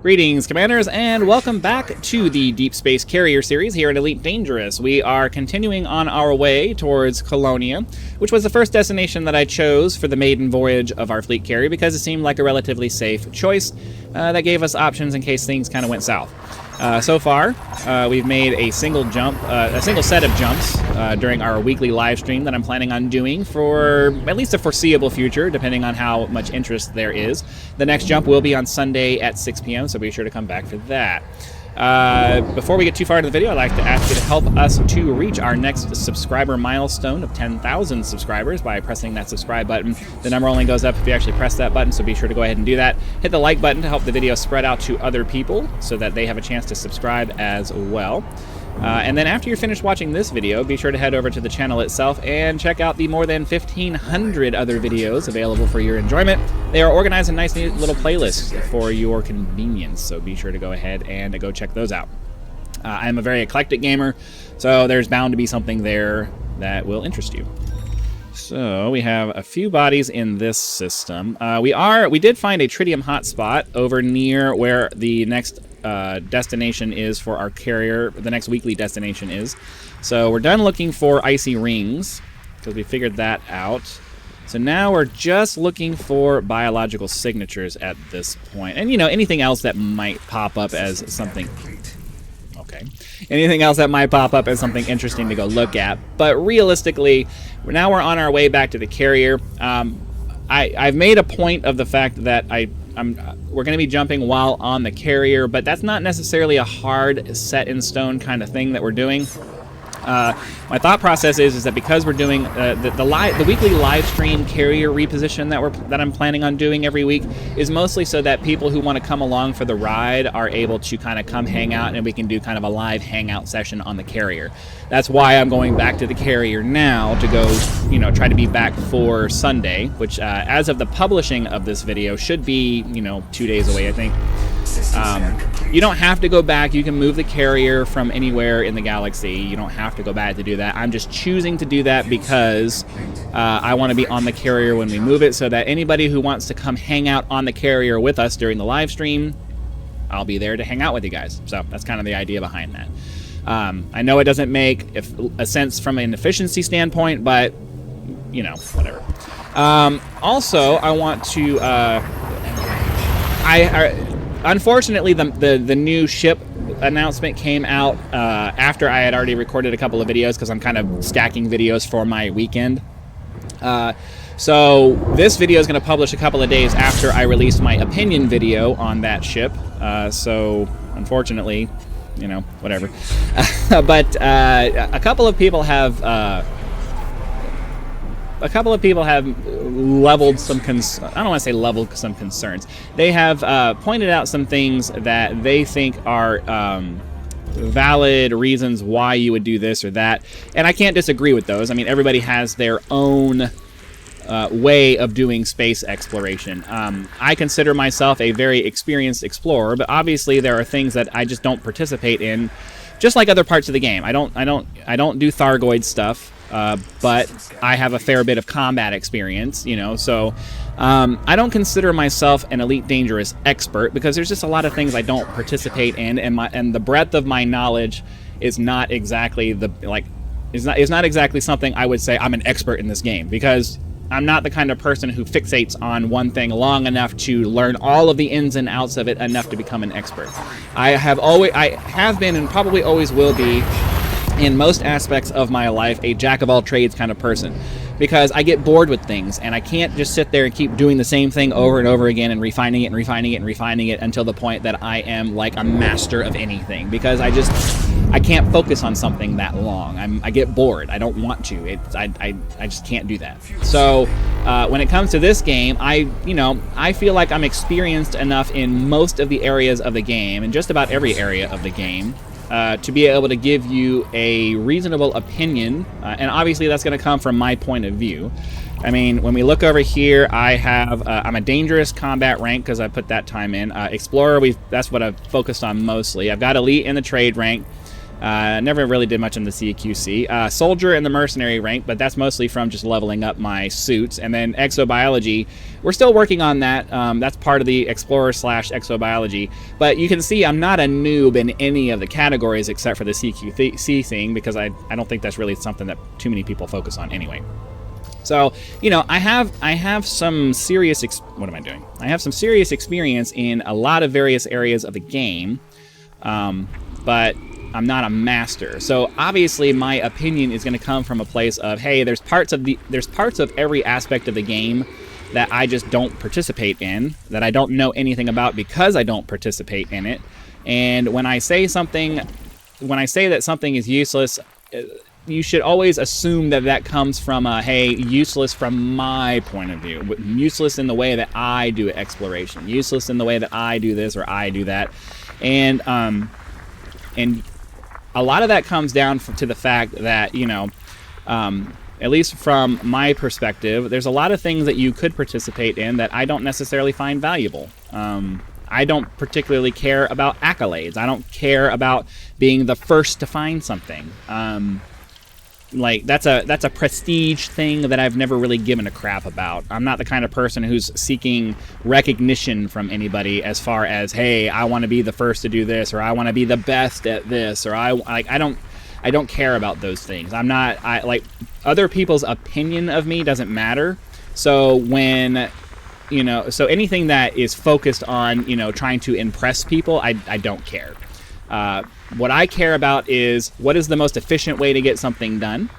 Greetings, Commanders, and welcome back to the Deep Space Carrier series here at Elite Dangerous. We are continuing on our way towards Colonia, which was the first destination that I chose for the maiden voyage of our fleet carrier because it seemed like a relatively safe choice that gave us options in case things kind of went south. So far, we've made a single set of jumps during our weekly live stream that I'm planning on doing for at least a foreseeable future, depending on how much interest there is. The next jump will be on Sunday at 6 p.m., so be sure to come back for that. Before we get too far into the video, I'd like to ask you to help us to reach our next subscriber milestone of 10,000 subscribers by pressing that subscribe button. The number only goes up if you actually press that button, so be sure to go ahead and do that. Hit the like button to help the video spread out to other people so that they have a chance to subscribe as well. And then after you're finished watching this video, be sure to head over to the channel itself and check out the more than 1,500 other videos available for your enjoyment. They are organized in nice, neat little playlists for your convenience, so be sure to go ahead and go check those out. I am a very eclectic gamer, so there's bound to be something there that will interest you. So we have a few bodies in this system. We did find a tritium hotspot over near where the next destination is for our carrier. The next weekly destination is. So we're done looking for icy rings because we figured that out. So now we're just looking for biological signatures at this point. And, you know, anything else that might pop up as something... Okay. Anything else that might pop up as something interesting to go look at. But realistically, now we're on our way back to the carrier. I've made a point of the fact that we're going to be jumping while on the carrier, but that's not necessarily a hard, set-in-stone kind of thing that we're doing. My thought process is that because we're doing the weekly live stream carrier reposition that I'm planning on doing every week is mostly so that people who want to come along for the ride are able to kind of come hang out and we can do kind of a live hangout session on the carrier. That's why I'm going back to the carrier now to go, you know, try to be back for Sunday, which as of the publishing of this video should be, you know, 2 days away, I think. You don't have to go back. You can move the carrier from anywhere in the galaxy. You don't have to go back to do that. I'm just choosing to do that because I want to be on the carrier when we move it so that anybody who wants to come hang out on the carrier with us during the live stream, I'll be there to hang out with you guys. So that's kind of the idea behind that. I know it doesn't make a sense from an efficiency standpoint, but, you know, whatever. Also, I want to... Unfortunately, the new ship announcement came out after I had already recorded a couple of videos because I'm kind of stacking videos for my weekend. So this video is going to publish a couple of days after I released my opinion video on that ship. So unfortunately, you know, whatever. But a couple of people have... leveled some I don't want to say leveled some concerns. They have pointed out some things that they think are valid reasons why you would do this or that, and I can't disagree with those. I mean, everybody has their own way of doing space exploration. I consider myself a very experienced explorer, but obviously there are things that I just don't participate in, just like other parts of the game. I don't do Thargoid stuff. But I have a fair bit of combat experience, you know, so I don't consider myself an Elite Dangerous expert because there's just a lot of things I don't participate in, and the breadth of my knowledge is not exactly is not exactly something I would say I'm an expert in this game, because I'm not the kind of person who fixates on one thing long enough to learn all of the ins and outs of it enough to become an expert. I have been and probably always will be, in most aspects of my life, a jack-of-all-trades kind of person, because I get bored with things, and I can't just sit there and keep doing the same thing over and over again and refining it and refining it and refining it until the point that I am like a master of anything, because I can't focus on something that long. I get bored. I don't want to. I just can't do that. So when it comes to this game, I feel like I'm experienced enough in most of the areas of the game, and just about every area of the game, to be able to give you a reasonable opinion, and obviously that's going to come from my point of view. I mean, when we look over here, I'm a dangerous combat rank because I put that time in. Explorer, that's what I've focused on mostly. I've got elite in the trade rank. Never really did much in the CQC. Soldier in the mercenary rank, but that's mostly from just leveling up my suits. And then exobiology, we're still working on that. That's part of the explorer / exobiology. But you can see I'm not a noob in any of the categories except for the CQC thing, because I don't think that's really something that too many people focus on anyway. So, you know, I have some serious what am I doing? I have some serious experience in a lot of various areas of the game, but I'm not a master. So obviously my opinion is going to come from a place of, hey, there's parts of every aspect of the game that I just don't participate in, that I don't know anything about because I don't participate in it. And when I say that something is useless, you should always assume that that comes from a, hey, useless from my point of view. Useless in the way that I do exploration. Useless in the way that I do this or I do that. And a lot of that comes down to the fact that, you know, at least from my perspective, there's a lot of things that you could participate in that I don't necessarily find valuable. I don't particularly care about accolades. I don't care about being the first to find something. Like that's a prestige thing that I've never really given a crap about. I'm not the kind of person who's seeking recognition from anybody as far as, hey, I want to be the first to do this, or I want to be the best at this, or I don't care about those things. Like other people's opinion of me doesn't matter. So when, you know, so anything that is focused on, you know, trying to impress people, I don't care. What I care about is what is the most efficient way to get something done,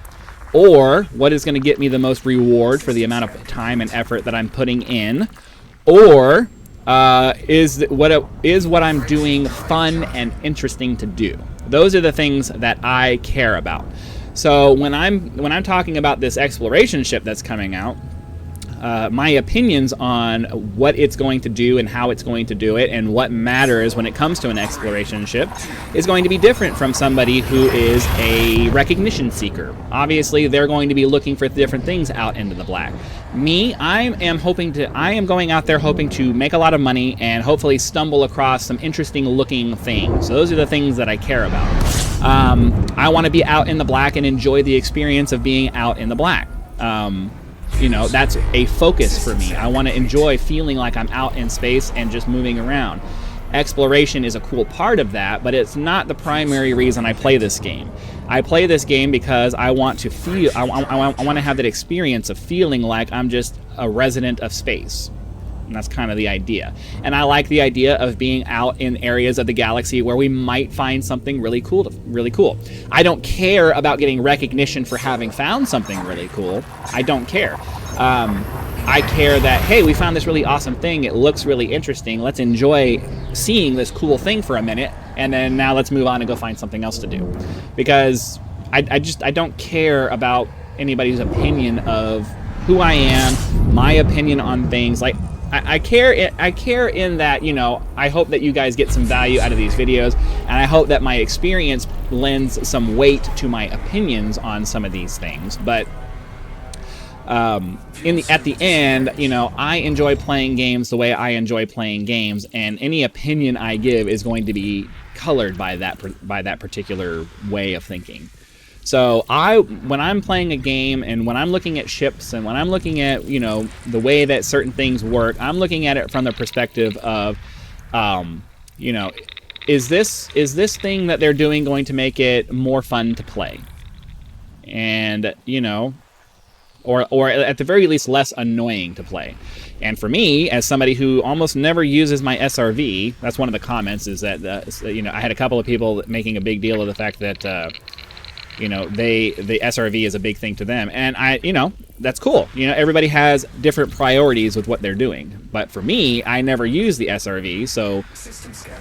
or what is going to get me the most reward for the amount of time and effort that I'm putting in, or is what I'm doing fun and interesting to do. Those are the things that I care about. So when I'm talking about this exploration ship that's coming out, my opinions on what it's going to do and how it's going to do it and what matters when it comes to an exploration ship is going to be different from somebody who is a recognition seeker. Obviously, they're going to be looking for different things out into the black. Me, I am going out there hoping to make a lot of money and hopefully stumble across some interesting looking things. So those are the things that I care about. I want to be out in the black and enjoy the experience of being out in the black. You know, that's a focus for me. I want to enjoy feeling like I'm out in space and just moving around. Exploration is a cool part of that, but it's not the primary reason I play this game. I play this game because I want to feel, I want to have that experience of feeling like I'm just a resident of space. And that's kind of the idea. And I like the idea of being out in areas of the galaxy where we might find something really cool. I don't care about getting recognition for having found something really cool. I don't care. I care that, hey, we found this really awesome thing. It looks really interesting. Let's enjoy seeing this cool thing for a minute, and then now let's move on and go find something else to do. Because I don't care about anybody's opinion of who I am, my opinion on things. Like, I care in that, you know, I hope that you guys get some value out of these videos, and I hope that my experience lends some weight to my opinions on some of these things. But at the end, you know, I enjoy playing games the way I enjoy playing games, and any opinion I give is going to be colored by that particular way of thinking. So when I'm playing a game and when I'm looking at ships and when I'm looking at, you know, the way that certain things work, I'm looking at it from the perspective of, you know, is this thing that they're doing going to make it more fun to play? And, you know, or at the very least less annoying to play. And for me, as somebody who almost never uses my SRV, that's one of the comments, is that, you know, I had a couple of people making a big deal of the fact that, you know, the SRV is a big thing to them. And you know, that's cool. You know, everybody has different priorities with what they're doing. But for me, I never use the SRV, so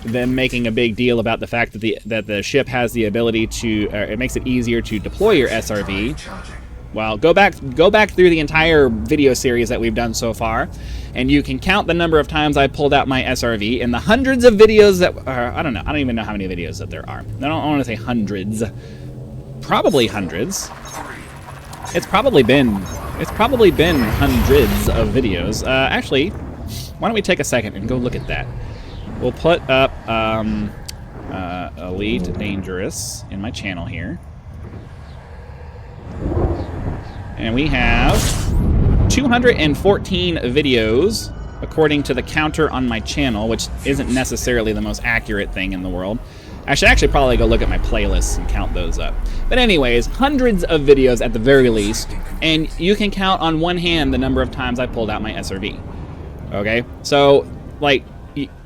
them making a big deal about the fact that the ship has the ability to, it makes it easier to deploy your SRV. Well, go back through the entire video series that we've done so far, and you can count the number of times I pulled out my SRV in the hundreds of videos that are, I don't even know how many videos that there are. I don't want to say hundreds. Probably hundreds. It's probably been hundreds of videos. Actually, why don't we take a second and go look at that? We'll put up Elite Dangerous in my channel here. And we have 214 videos, according to the counter on my channel, which isn't necessarily the most accurate thing in the world. I should actually probably go look at my playlists and count those up. But anyways, hundreds of videos at the very least, and you can count on one hand the number of times I pulled out my SRV. Okay? So, like,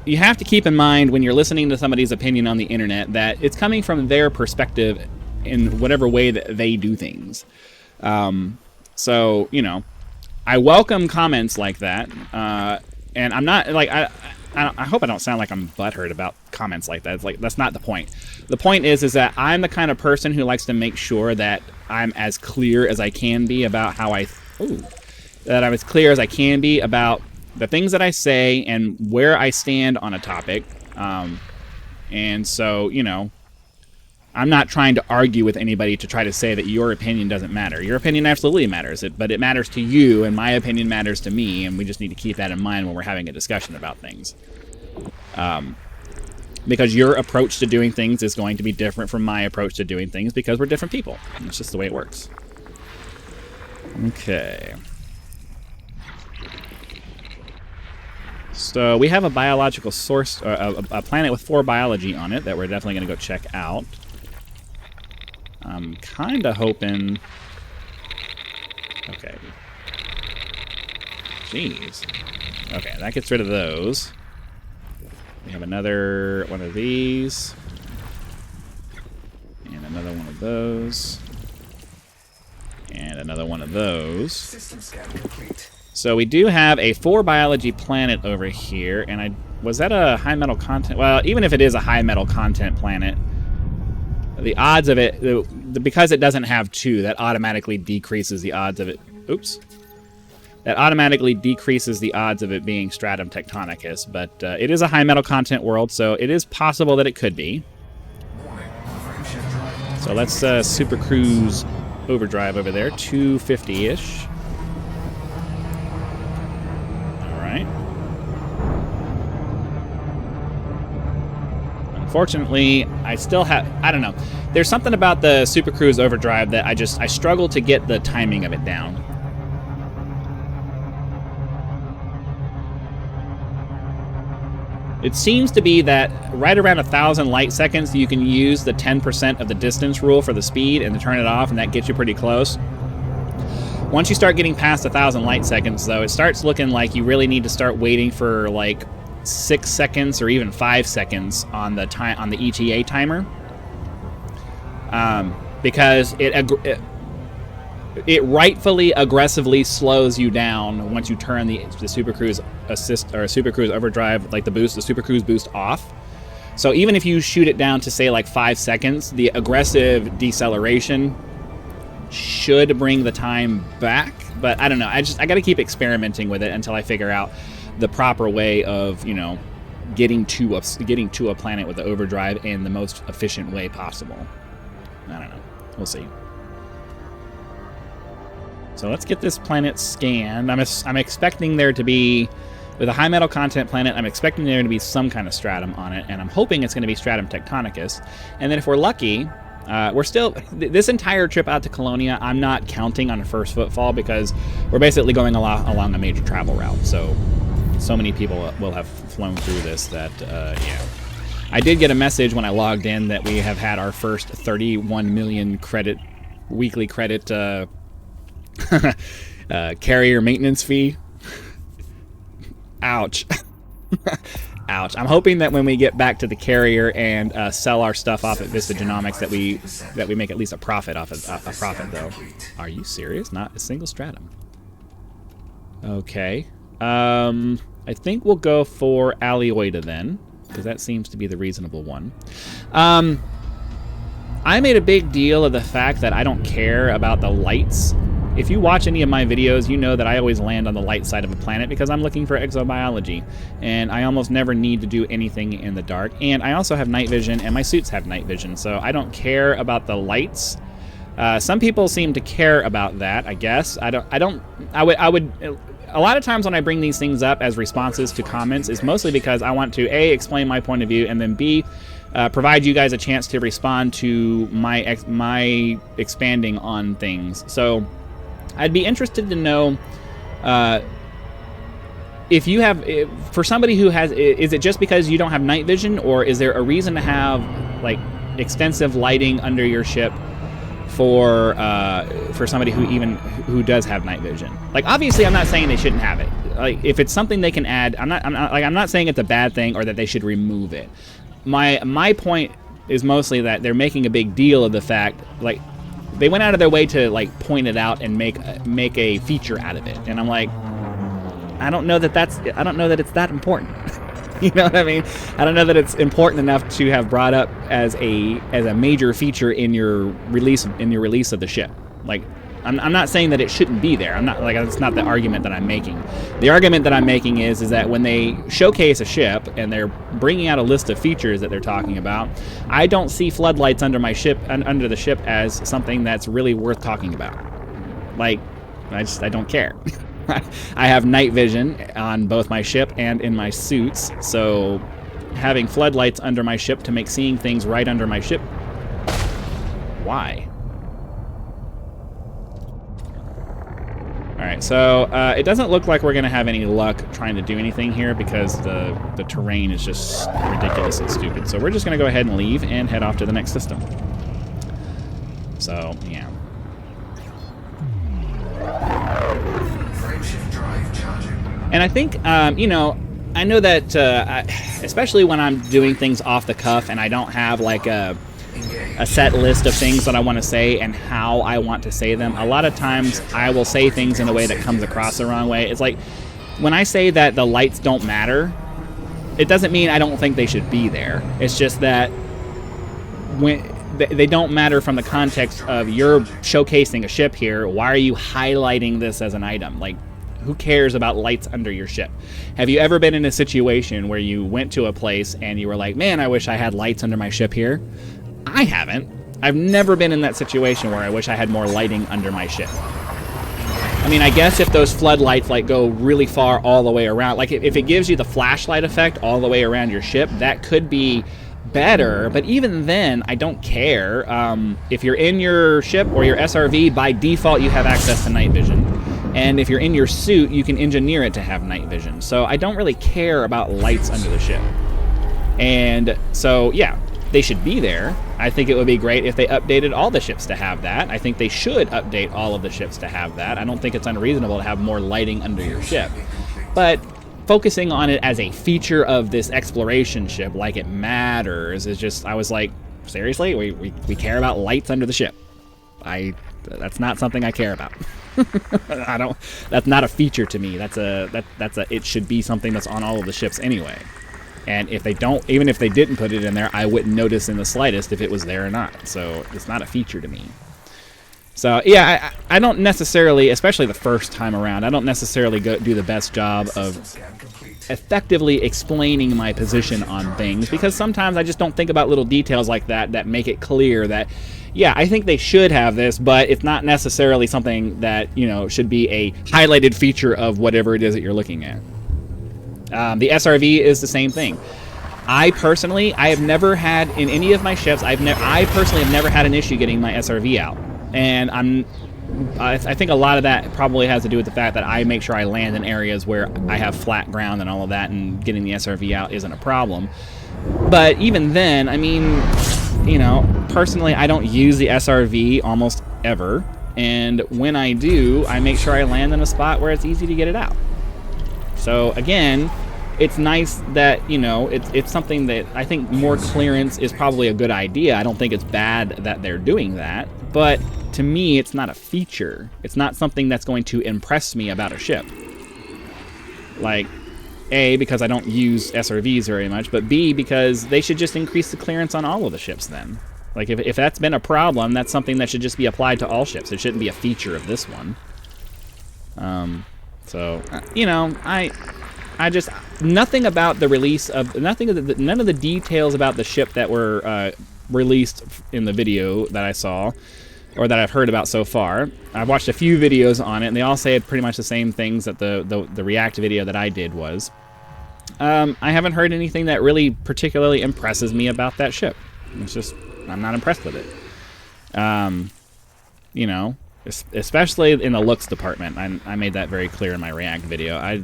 you have to keep in mind when you're listening to somebody's opinion on the internet that it's coming from their perspective in whatever way that they do things. So, you know, I welcome comments like that, and I'm not, like, I hope I don't sound like I'm butthurt about comments like that. It's like, that's not the point. The point is that I'm the kind of person who likes to make sure that I'm as clear as I can be about how that I'm as clear as I can be about the things that I say and where I stand on a topic. And so, you know, I'm not trying to argue with anybody to try to say that your opinion doesn't matter. Your opinion absolutely matters, but it matters to you, and my opinion matters to me, and we just need to keep that in mind when we're having a discussion about things. Because your approach to doing things is going to be different from my approach to doing things because we're different people. And it's just the way it works. Okay. So we have a biological source, a planet with 4 biology on it that we're definitely going to go check out. I'm kind of hoping... Okay. Jeez. Okay, that gets rid of those. We have another one of these. And another one of those. And another one of those. System scan complete. So we do have a 4 biology planet over here, and was that a high metal content? Well, even if it is a high metal content planet, the odds of it, because it doesn't have 2, that automatically decreases the odds of it. Oops. That automatically decreases the odds of it being stratum tectonicus, but it is a high metal content world, so it is possible that it could be. So let's super cruise overdrive over there, 250-ish. Unfortunately, I still have, I don't know. There's something about the Super Cruise Overdrive that I struggle to get the timing of it down. It seems to be that right around 1,000 light seconds, you can use the 10% of the distance rule for the speed and to turn it off, and that gets you pretty close. Once you start getting past 1,000 light seconds, though, it starts looking like you really need to start waiting for, like, 6 seconds or even 5 seconds on the ETA timer, because it rightfully aggressively slows you down once you turn the Super Cruise Assist or Super Cruise Overdrive, like the Super Cruise boost off. So even if you shoot it down to say like 5 seconds, the aggressive deceleration should bring the time back. But I don't know. I got to keep experimenting with it until I figure out the proper way of, you know, getting to a planet with the overdrive in the most efficient way possible. I don't know. We'll see. So let's get this planet scanned. I'm expecting there to be, with a high metal content planet, I'm expecting there to be some kind of stratum on it, and I'm hoping it's going to be stratum tectonicus. And then if we're lucky, we're still, this entire trip out to Colonia, I'm not counting on a first footfall because we're basically going along a major travel route. So many people will have flown through this that, yeah. I did get a message when I logged in that we have had our first 31 million weekly credit carrier maintenance fee. Ouch. Ouch. I'm hoping that when we get back to the carrier and sell our stuff off at Vista Genomics that we make at least a profit off of a profit, though. Are you serious? Not a single stratum. Okay. I think we'll go for Alioida then, because that seems to be the reasonable one. I made a big deal of the fact that I don't care about the lights. If you watch any of my videos, you know that I always land on the light side of a planet because I'm looking for exobiology, and I almost never need to do anything in the dark. And I also have night vision, and my suits have night vision, so I don't care about the lights. Some people seem to care about that, I guess. I would. A lot of times when I bring these things up as responses to comments is mostly because I want to A, explain my point of view, and then B, provide you guys a chance to respond to my expanding on things. So I'd be interested to know if you have, for somebody who has, is it just because you don't have night vision, or is there a reason to have like extensive lighting under your ship for somebody who does have night vision? Like, obviously, I'm not saying they shouldn't have it. Like, if it's something they can add, I'm not saying it's a bad thing or that they should remove it. My point is mostly that they're making a big deal of the fact, like, they went out of their way to like point it out and make a feature out of it, and I'm like, I don't know that it's that important. You know what I mean? I don't know that it's important enough to have brought up as a major feature in your release of the ship. Like, I'm not saying that it shouldn't be there. I'm not, like, that's not the argument that I'm making. The argument that I'm making is that when they showcase a ship and they're bringing out a list of features that they're talking about, I don't see floodlights under the ship as something that's really worth talking about. Like, I don't care. I have night vision on both my ship and in my suits, so having floodlights under my ship to make seeing things right under my ship, why? Alright, so it doesn't look like we're going to have any luck trying to do anything here because the terrain is just ridiculously stupid. So we're just going to go ahead and leave and head off to the next system. So, yeah. And I think, you know, I know that, especially when I'm doing things off the cuff and I don't have like a set list of things that I want to say and how I want to say them, a lot of times I will say things in a way that comes across the wrong way. It's like, when I say that the lights don't matter, it doesn't mean I don't think they should be there. It's just that when they don't matter from the context of you're showcasing a ship here, why are you highlighting this as an item? Like, who cares about lights under your ship? Have you ever been in a situation where you went to a place and you were like, man, I wish I had lights under my ship here? I haven't. I've never been in that situation where I wish I had more lighting under my ship. I mean, I guess if those floodlights like go really far all the way around, like if it gives you the flashlight effect all the way around your ship, that could be better, but even then, I don't care. If you're in your ship or your SRV, by default, you have access to night vision. And if you're in your suit, you can engineer it to have night vision. So I don't really care about lights under the ship. And so, yeah, they should be there. I think it would be great if they updated all the ships to have that. I think they should update all of the ships to have that. I don't think it's unreasonable to have more lighting under your ship. But focusing on it as a feature of this exploration ship, like it matters, is just, I was like, seriously? We care about lights under the ship? That's not something I care about. That's not a feature to me. It should be something that's on all of the ships anyway. And if they don't, even if they didn't put it in there, I wouldn't notice in the slightest if it was there or not. So it's not a feature to me. So yeah, I don't necessarily, especially the first time around, I don't necessarily do the best job of effectively explaining my position on things, because sometimes I just don't think about little details like that make it clear that, yeah, I think they should have this, but it's not necessarily something that, you know, should be a highlighted feature of whatever it is that you're looking at. The SRV is the same thing. I have never had, in any of my ships, I personally have never had an issue getting my SRV out. And I think a lot of that probably has to do with the fact that I make sure I land in areas where I have flat ground and all of that, and getting the SRV out isn't a problem. But even then, I mean, you know, personally, I don't use the SRV almost ever. And when I do, I make sure I land in a spot where it's easy to get it out. So again, it's nice that, you know, it's something that I think more clearance is probably a good idea. I don't think it's bad that they're doing that, but to me, it's not a feature. It's not something that's going to impress me about a ship. Like, A, because I don't use SRVs very much, but B, because they should just increase the clearance on all of the ships then. Like, if that's been a problem, that's something that should just be applied to all ships. It shouldn't be a feature of this one. So, you know, I just, nothing about the release of, none of the details about the ship that were released in the video that I saw, or that I've heard about so far. I've watched a few videos on it, and they all say pretty much the same things that the React video that I did was. I haven't heard anything that really particularly impresses me about that ship. It's just, I'm not impressed with it. You know, especially in the looks department. I made that very clear in my React video.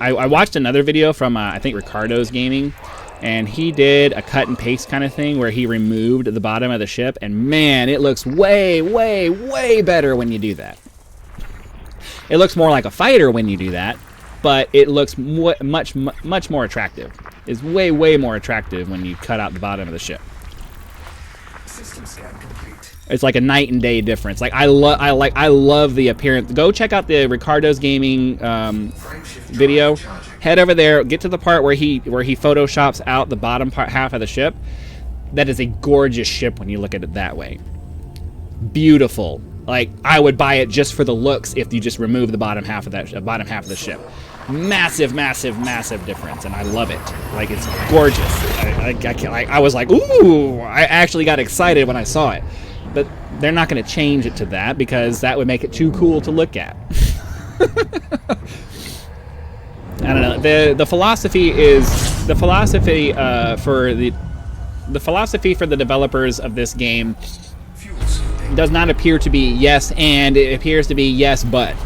I watched another video from, I think, Ricardo's Gaming, and he did a cut and paste kind of thing where he removed the bottom of the ship, and man, it looks way, way, way better when you do that. It looks more like a fighter when you do that, but it looks much more attractive. It's way, way more attractive when you cut out the bottom of the ship. System scan complete. It's like a night and day difference. Like I love the appearance. Go check out the Ricardo's Gaming video. Head over there. Get to the part where he photoshops out the bottom half of the ship. That is a gorgeous ship when you look at it that way. Beautiful. Like I would buy it just for the looks if you just remove the bottom half of the ship. Massive, massive, massive difference, and I love it. Like it's gorgeous. I was like, ooh! I actually got excited when I saw it, but they're not going to change it to that because that would make it too cool to look at. I don't know. The philosophy for the developers of this game does not appear to be yes and, it appears to be yes but.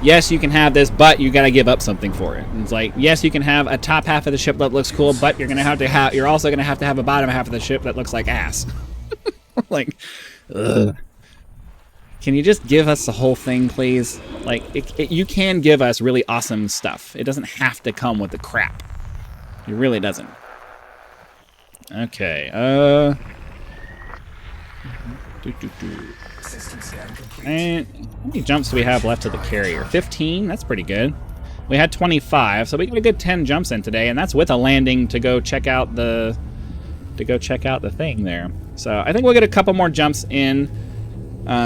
Yes, you can have this, but you got to give up something for it. And it's like, yes, you can have a top half of the ship that looks cool, but you're you're also gonna have to have a bottom half of the ship that looks like ass. Like, ugh. Can you just give us the whole thing, please? Like, you can give us really awesome stuff. It doesn't have to come with the crap. It really doesn't. Okay. And how many jumps do we have left to the carrier? 15. That's pretty good. We had 25, so we got a good 10 jumps in today, and that's with a landing to go check out the thing there. So I think we'll get a couple more jumps in.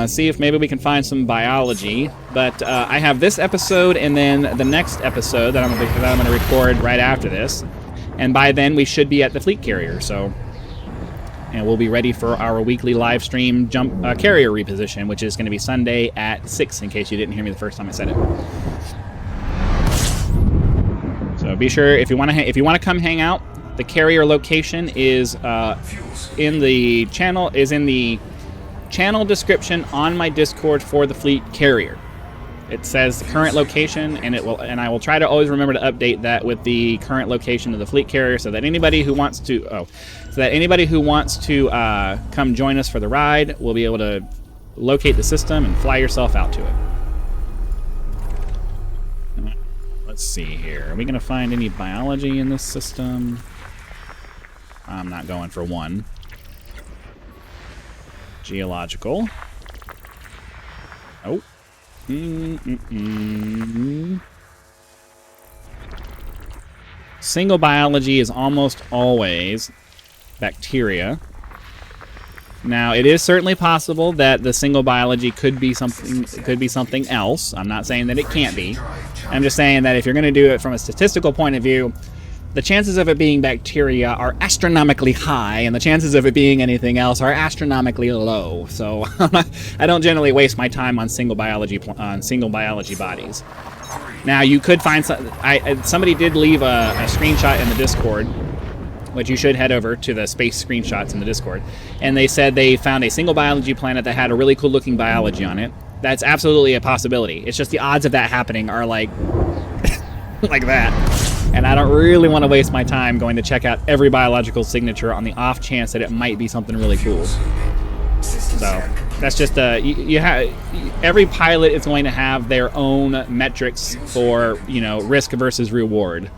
See if maybe we can find some biology. But I have this episode and then the next episode that I'm going to record right after this, and by then we should be at the fleet carrier. So. And we'll be ready for our weekly live stream carrier reposition, which is going to be Sunday at 6, in case you didn't hear me the first time I said it. So be sure, if you want to come hang out, the carrier location is in the channel description on my Discord for the fleet carrier. It says the current location, and I will try to always remember to update that with the current location of the fleet carrier, so that anybody who wants to come join us for the ride will be able to locate the system and fly yourself out to it. Let's see here. Are we going to find any biology in this system? I'm not going for one. Geological. Oh. Single biology is almost always bacteria. Now, it is certainly possible that the single biology could be something else. I'm not saying that it can't be. I'm just saying that if you're going to do it from a statistical point of view, the chances of it being bacteria are astronomically high, and the chances of it being anything else are astronomically low. So I don't generally waste my time on single biology bodies. Now, you could find somebody did leave a screenshot in the Discord, which you should head over to the space screenshots in the Discord, and they said they found a single biology planet that had a really cool looking biology on it. That's absolutely a possibility. It's just the odds of that happening are like like that. And I don't really want to waste my time going to check out every biological signature on the off chance that it might be something really cool. So that's just every pilot is going to have their own metrics for, risk versus reward.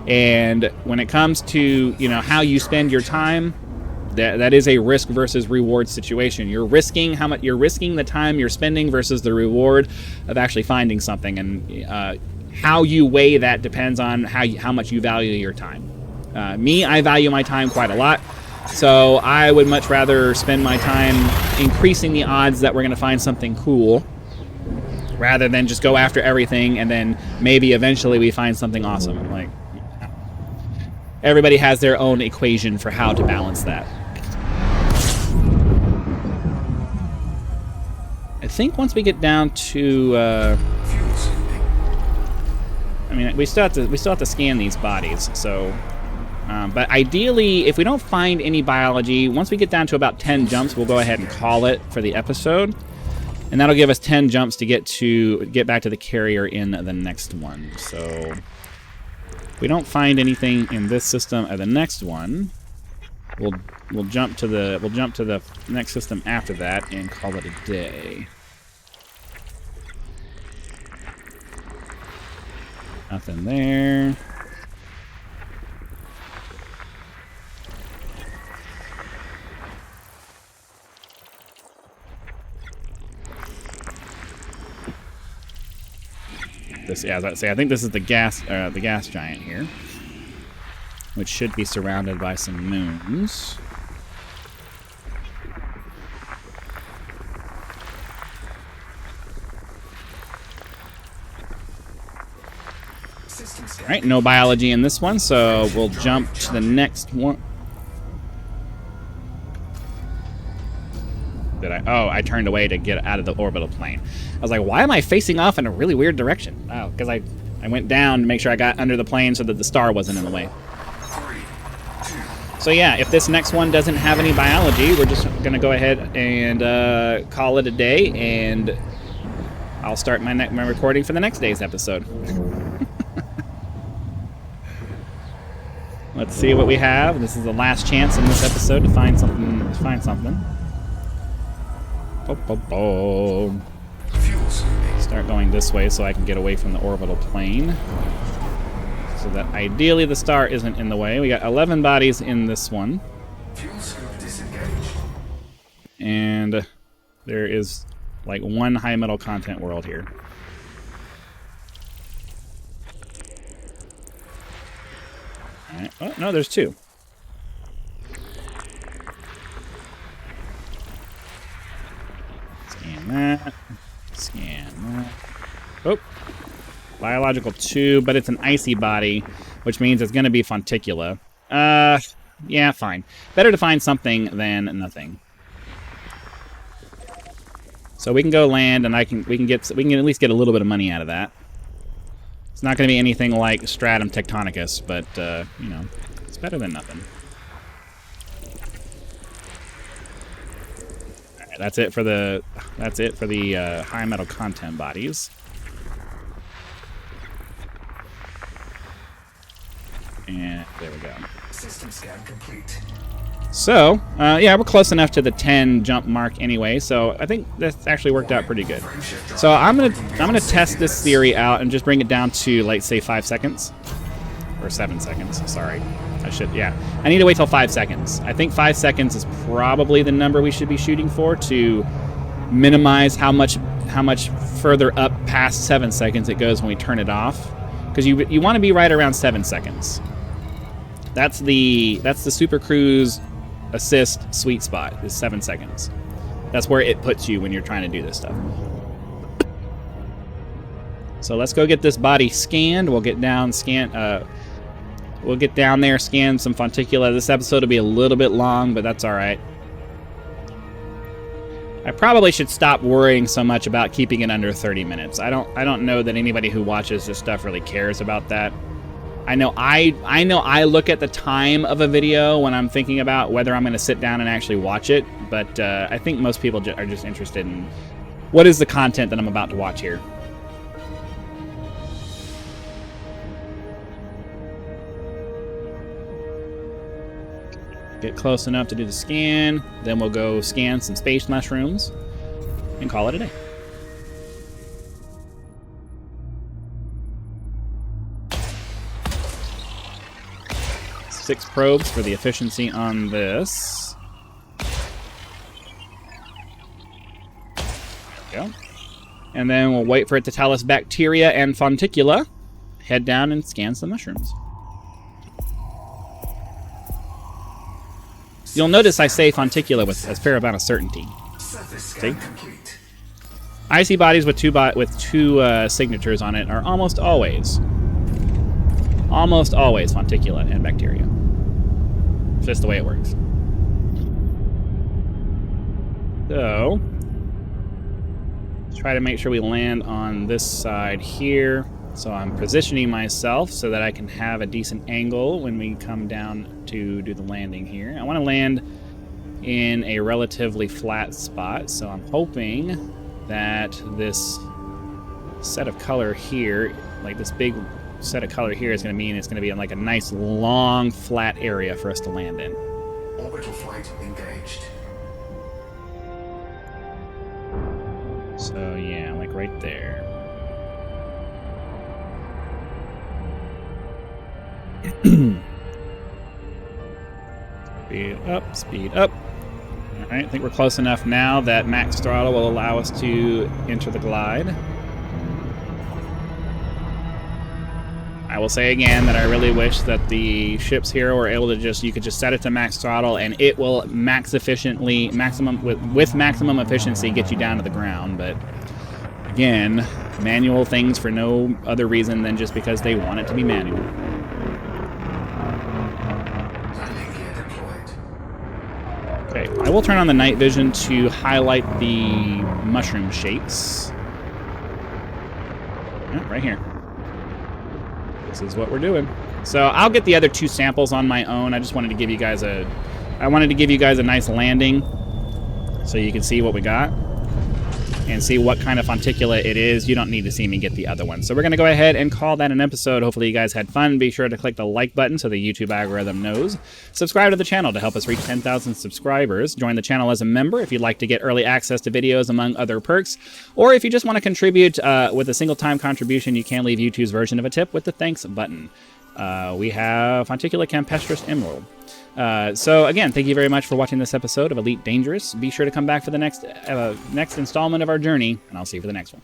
And when it comes to, how you spend your time, that is a risk versus reward situation. You're risking the time you're spending versus the reward of actually finding something, and how you weigh that depends on how much you value your time. I value my time quite a lot, so I would much rather spend my time increasing the odds that we're going to find something cool, rather than just go after everything and then maybe eventually we find something awesome. Like, everybody has their own equation for how to balance that. I think once we get down to I mean, we still have to scan these bodies. So, but ideally, if we don't find any biology, once we get down to about 10 jumps, we'll go ahead and call it for the episode, and that'll give us 10 jumps to get back to the carrier in the next one. So, if we don't find anything in this system or the next one, we'll jump to the next system after that and call it a day. Nothing there. As I say, I think this is the gas giant here, which should be surrounded by some moons. All right, no biology in this one, so we'll jump to the next one. I turned away to get out of the orbital plane. I was like, why am I facing off in a really weird direction? Oh, because I went down to make sure I got under the plane so that the star wasn't in the way. So yeah, if this next one doesn't have any biology, we're just going to go ahead and call it a day, and I'll start my recording for the next day's episode. Let's see what we have. This is the last chance in this episode to find something. Start going this way so I can get away from the orbital plane. So that ideally the star isn't in the way. We got 11 bodies in this one. And there is like one high metal content world here. Alright. Oh, no, there's two. Scan that. Scan that. Oh. Biological 2, but it's an icy body, which means it's going to be Fonticula. Yeah, fine. Better to find something than nothing. So we can go land, and we can at least get a little bit of money out of that. It's not going to be anything like Stratum Tectonicus, but you know, it's better than nothing. All right, that's it for the high metal content bodies. And there we go. System scan complete. So, yeah, we're close enough to the 10 jump mark anyway, so I think this actually worked out pretty good. So I'm gonna test this theory out and just bring it down to, like, say 5 seconds. Or 7 seconds, sorry. I need to wait till 5 seconds. I think 5 seconds is probably the number we should be shooting for to minimize how much further up past 7 seconds it goes when we turn it off. Because you want to be right around 7 seconds. That's the Super Cruise assist sweet spot, is 7 seconds. That's where it puts you when you're trying to do this stuff. So let's go get this body scanned. We'll get down there, scan some Fonticula. This episode will be a little bit long, but that's all right. I probably should stop worrying so much about keeping it under 30 minutes. I don't know that anybody who watches this stuff really cares about that. I know I look at the time of a video when I'm thinking about whether I'm going to sit down and actually watch it, but I think most people are just interested in what is the content that I'm about to watch here. Get close enough to do the scan, then we'll go scan some space mushrooms and call it a day. Six probes for the efficiency on this. There we go. And then we'll wait for it to tell us bacteria and Fonticula. Head down and scan some mushrooms. You'll notice I say Fonticula with a fair amount of certainty. See? Icy bodies with two signatures on it are almost always Fonticula and bacteria. It's just the way it works. So, let's try to make sure we land on this side here. So I'm positioning myself so that I can have a decent angle when we come down to do the landing here. I want to land in a relatively flat spot, so I'm hoping that this set of color here, like this big set of color here, is going to mean it's going to be in like a nice long flat area for us to land in. Orbital flight engaged. So yeah, like right there. Speed up, speed up. All right, I think we're close enough now that max throttle will allow us to enter the glide. I will say again that I really wish that the ships here were able to you could just set it to max throttle and it will with maximum efficiency get you down to the ground. But again, manual things for no other reason than just because they want it to be manual. Landing gear deployed. Okay, I will turn on the night vision to highlight the mushroom shapes. Yeah, right here. This is what we're doing. So I'll get the other 2 samples on my own. I just wanted to give you guys a nice landing so you can see what we got and see what kind of fonticula it is. You don't need to see me get the other one. So we're going to go ahead and call that an episode. Hopefully you guys had fun. Be sure to click the like button so the YouTube algorithm knows. Subscribe to the channel to help us reach 10,000 subscribers. Join the channel as a member if you'd like to get early access to videos, among other perks. Or if you just want to contribute with a single-time contribution, you can leave YouTube's version of a tip with the thanks button. We have Fonticula Campestris Emerald. So again, thank you very much for watching this episode of Elite Dangerous. Be sure to come back for the next installment of our journey, and I'll see you for the next one.